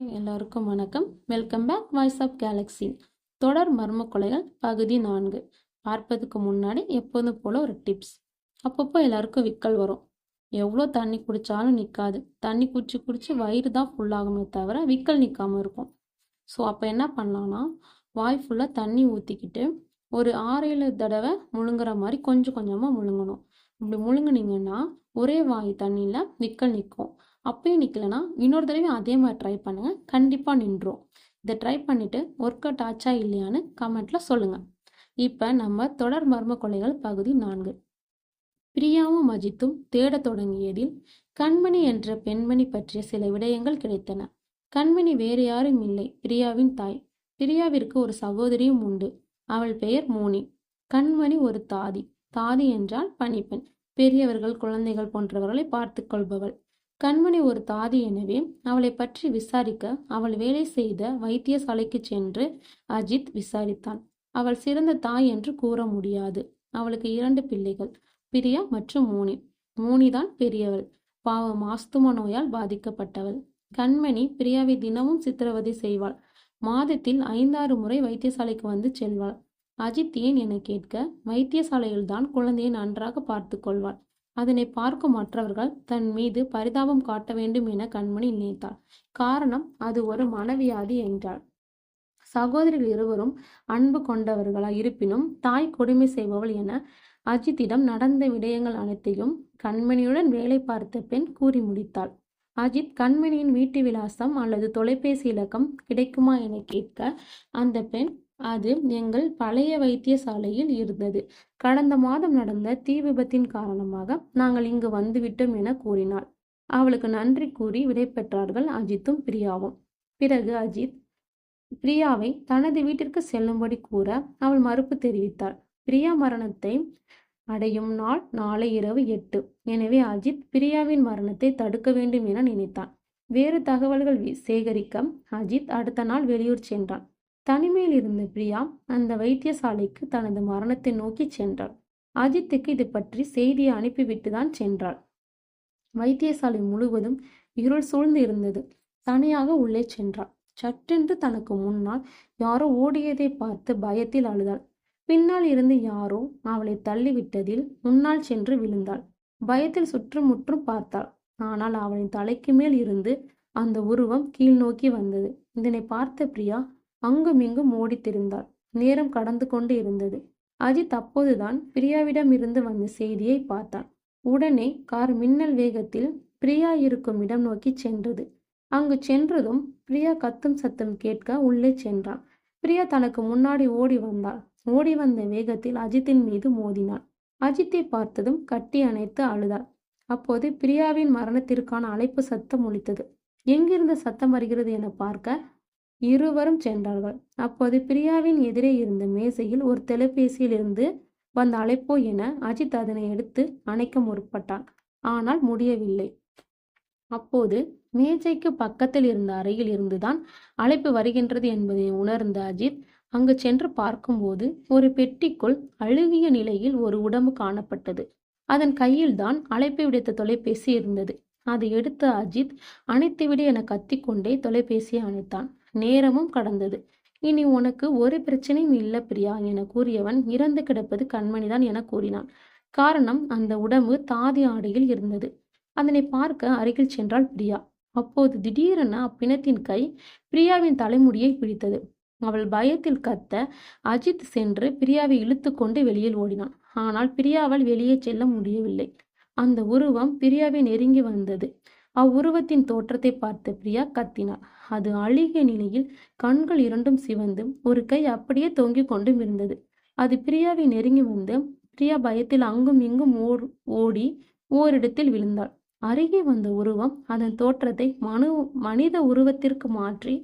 எல்லாருக்கும் வணக்கம். Welcome back voice of Galaxy. தொடர் மர்ம கொலைகள் பகுதி 4 பார்ப்பதுக்கு முன்னாடி எப்போதும் போல ஒரு டிப்ஸ். அப்பப்போ எல்லாருக்கும் விக்கல் வரும். எவ்வளோ தண்ணி குடித்தாலும் நிற்காது. தண்ணி குடிச்சு குடிச்சு வயிறு தான் ஃபுல்லாகுமே தவிர விக்கல் நிற்காம இருக்கும். ஸோ அப்போ என்ன பண்ணலான்னா, வாய் ஃபுல்லாக தண்ணி ஊற்றிக்கிட்டு ஒரு 6-7 தடவை முழுங்குற மாதிரி கொஞ்சம் கொஞ்சமாக முழுங்கணும். இப்படி முழுங்குனீங்கன்னா ஒரே வாய் தண்ணியில் விக்கல் நிற்கும். அப்பயும் நிற்கலைன்னா இன்னொரு தடவை அதே மாதிரி ட்ரை பண்ணுங்கள், கண்டிப்பாக நின்றும். இதை ட்ரை பண்ணிவிட்டு ஒர்க் அவுட் ஆச்சா இல்லையான்னு கமெண்ட்டில் சொல்லுங்கள். இப்போ நம்ம தொடர் மர்ம கொலைகள் பகுதி 4. பிரியாவும் அஜித்தும் தேடத் தொடங்கியதில் கண்மணி என்ற பெண்மணி பற்றிய சில விடயங்கள் கிடைத்தன. கண்மணி வேறு யாரும் இல்லை, பிரியாவின் தாய். பிரியாவிற்கு ஒரு சகோதரியும் உண்டு. அவள் பெயர் மோனி. கண்மணி ஒரு தாதி. தாதி என்றால் பணிப்பெண், பெரியவர்கள் குழந்தைகள் போன்றவர்களை பார்த்து கொள்பவள். கண்மணி ஒரு தாதி. எனவே அவளை பற்றி விசாரிக்க அவள் வேலை செய்த வைத்தியசாலைக்கு சென்று அஜித் விசாரித்தான். அவள் சிறந்த தாய் என்று கூற முடியாது. அவளுக்கு 2 பிள்ளைகள், பிரியா மற்றும் மோனி. மோனிதான் பெரியவள். பாவம், ஆஸ்துமா நோயால் பாதிக்கப்பட்டவள். கண்மணி பிரியாவை தினமும் சித்திரவதை செய்வாள். மாதத்தில் 5-6 முறை வைத்தியசாலைக்கு வந்து செல்வாள். அஜித் ஏன் என கேட்க, வைத்தியசாலையில்தான் குழந்தையை நன்றாக பார்த்து கொள்வாள். அதனை பார்க்கும் மற்றவர்கள் தன் மீது பரிதாபம் காட்ட வேண்டும் என கண்மணி நினைத்தாள். காரணம், அது ஒரு மனவியாதி என்றாள். சகோதரிகள் இருவரும் அன்பு கொண்டவர்களா இருப்பினும் தாய் கொடுமை செய்பவள் என அஜித்திடம் நடந்த விடயங்கள் அனைத்தையும் கண்மணியுடன் வேலை பார்த்த பெண் கூறி முடித்தாள். அஜித் கண்மணியின் வீட்டு விலாசம் அல்லது தொலைபேசி இலக்கம் கிடைக்குமா என கேட்க, அந்த பெண், அது எங்கள் பழைய வைத்தியசாலையில் இருந்தது. கடந்த மாதம் நடந்த தீ விபத்தின் காரணமாக நாங்கள் இங்கு வந்துவிட்டோம் என கூறினாள். அவளுக்கு நன்றி கூறி விடை பெற்றார்கள் அஜித்தும் பிரியாவும். பிறகு அஜித் பிரியாவை தனது வீட்டிற்கு செல்லும்படி கூற அவள் மறுப்பு தெரிவித்தாள். பிரியா மரணத்தை அடையும் நாள் நாளை இரவு 8. எனவே அஜித் பிரியாவின் மரணத்தை தடுக்க வேண்டும் என நினைத்தான். வேறு தகவல்கள் சேகரிக்க அஜித் அடுத்த நாள் வெளியூர் சென்றான். தனிமையில் இருந்த பிரியா அந்த வைத்தியசாலைக்கு தனது மரணத்தை நோக்கி சென்றாள். அஜித்துக்கு இது பற்றி செய்தியை அனுப்பிவிட்டு தான் சென்றாள். வைத்தியசாலை முழுவதும் இருள் சூழ்ந்து இருந்தது. தனியாக உள்ளே சென்றாள். சட்டென்று தனக்கு முன்னால் யாரோ ஓடியதை பார்த்து பயத்தில் அழுதாள். பின்னால் இருந்து யாரோ அவளை தள்ளிவிட்டதில் முன்னால் சென்று விழுந்தாள். பயத்தில் சுற்றுமுற்றும் பார்த்தாள். ஆனால் அவளின் தலைக்கு மேல் இருந்து அந்த உருவம் கீழ் நோக்கி வந்தது. இதனை பார்த்த பிரியா அங்குமிங்கும் ஓடித் திரிந்தாள். நேரம் கடந்து கொண்டு இருந்தது. அஜித் அப்போதுதான் பிரியாவிடம் இருந்து வந்த செய்தியை பார்த்தான். உடனே கார் மின்னல் வேகத்தில் பிரியா இருக்கும் இடம் நோக்கி சென்றது. அங்கு சென்றதும் பிரியா கத்தும் சத்தம் கேட்க உள்ளே சென்றான். பிரியா தனக்கு முன்னாடி ஓடி வந்தாள். ஓடி வந்த வேகத்தில் அஜித்தின் மீது மோதினாள். அஜித்தை பார்த்ததும் கட்டி அணைத்து அழுதாள். அப்போது பிரியாவின் மரணத்திற்கான அழைப்பு சத்தம் ஒலித்தது. எங்கிருந்து சத்தம் வருகிறது என பார்க்க இருவரும் சென்றார்கள். அப்போது பிரியாவின் எதிரே இருந்த மேசையில் ஒரு தொலைபேசியில் இருந்து வந்த அழைப்போ என அஜித் அதனை எடுத்து அணைக்க முற்பட்டான். ஆனால் முடியவில்லை. அப்போது மேஜைக்கு பக்கத்தில் இருந்த அறையில் இருந்துதான் அழைப்பு வருகின்றது என்பதை உணர்ந்த அஜித் அங்கு சென்று பார்க்கும்போது ஒரு பெட்டிக்குள் அழுகிய நிலையில் ஒரு உடம்பு காணப்பட்டது. அதன் கையில்தான் அழைப்பை விடுத்த தொலைபேசி இருந்தது. அதை எடுத்த அஜித் அணைத்துவிடு என கத்திக்கொண்டே தொலைபேசியை அணைத்தான். நேரமும் கடந்தது. இனி உனக்கு ஒரு பிரச்சனையும் இல்லை பிரியா என கூறியவன் இறந்து கிடப்பது கண்மணிதான் என கூறினான். காரணம், அந்த உடம்பு தாதி ஆடையில் இருந்தது. அதனை பார்க்க அருகில் சென்றாள் பிரியா. அப்போது திடீரென அப்பிணத்தின் கை பிரியாவின் தலைமுடியை பிடித்தது. அவள் பயத்தில் கத்த அஜித் சென்று பிரியாவை இழுத்து கொண்டு வெளியில் ஓடினான். ஆனால் பிரியாவால் வெளியே செல்ல முடியவில்லை. அந்த உருவம் பிரியாவை நெருங்கி வந்தது. அவ்வுருவத்தின் தோற்றத்தை பார்த்த பிரியா கத்தினாள். அது அழுகிய நிலையில் கண்கள் இரண்டும் சிவந்து ஒரு கை அப்படியே தொங்கிக் கொண்டும் இருந்தது. அது பிரியாவை நெருங்கி வந்து பிரியா பயத்தில் அங்கும் இங்கும் ஓடி ஓரிடத்தில் விழுந்தாள். அருகே வந்த உருவம் அதன் தோற்றத்தை மனித உருவத்திற்கு மாற்றி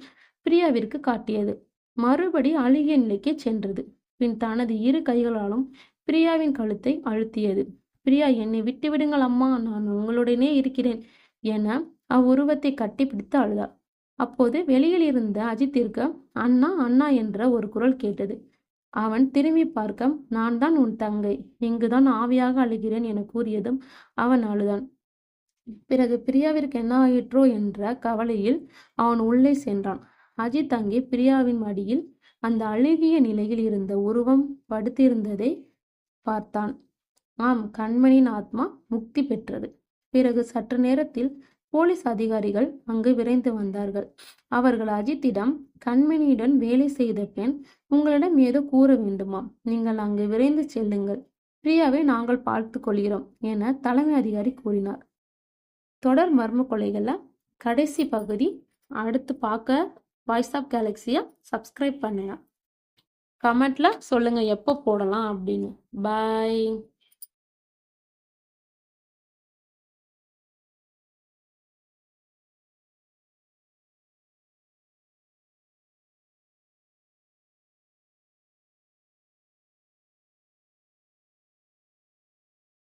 பிரியாவிற்கு காட்டியது. மறுபடி அழுகிய நிலைக்கு சென்றது. பின் தனது 2 கைகளாலும் பிரியாவின் கழுத்தை அழுத்தியது. பிரியா, என்னை விட்டுவிடுங்கள் அம்மா, நான் உங்களுடனே இருக்கிறேன் என அவ்வுருவத்தை கட்டிப்பிடித்து அழுதாள். அப்போது வெளியில் இருந்த அஜித்திற்கு அண்ணா அண்ணா என்ற ஒரு குரல் கேட்டது. அவன் திரும்பி பார்க்க, நான் தான் உன் தங்கை, இங்குதான் ஆவியாக அழுகிறேன் என கூறியதும் அவன் அழுதான். பிறகு பிரியாவிற்கு என்ன ஆயிற்றோ என்ற கவலையில் அவன் உள்ளே சென்றான். அஜித் அங்கே பிரியாவின் மடியில் அந்த அழுகிய நிலையில் இருந்த உருவம் படுத்திருந்ததை பார்த்தான். ஆம், கண்மணியின் ஆத்மா முக்தி பெற்றது. பிறகு சற்று நேரத்தில் போலீஸ் அதிகாரிகள் அங்கு விரைந்து வந்தார்கள். அவர்கள் அஜித்திடம், கண்மணியுடன் வேலை செய்த பெண் உங்களிடம் ஏதோ கூற வேண்டுமாம், நீங்கள் அங்கு விரைந்து செல்லுங்கள், பிரியாவை நாங்கள் பார்த்து கொள்கிறோம் என தலைமை அதிகாரி கூறினார். தொடர் மர்ம கொலைகளில் கடைசி பகுதி அடுத்து பார்க்க வாய்ஸ் ஆஃப் கேலக்ஸியை சப்ஸ்கிரைப் பண்ணுங்க. கமெண்ட்ல சொல்லுங்க எப்போ போடலாம் அப்படின்னு. பாய்.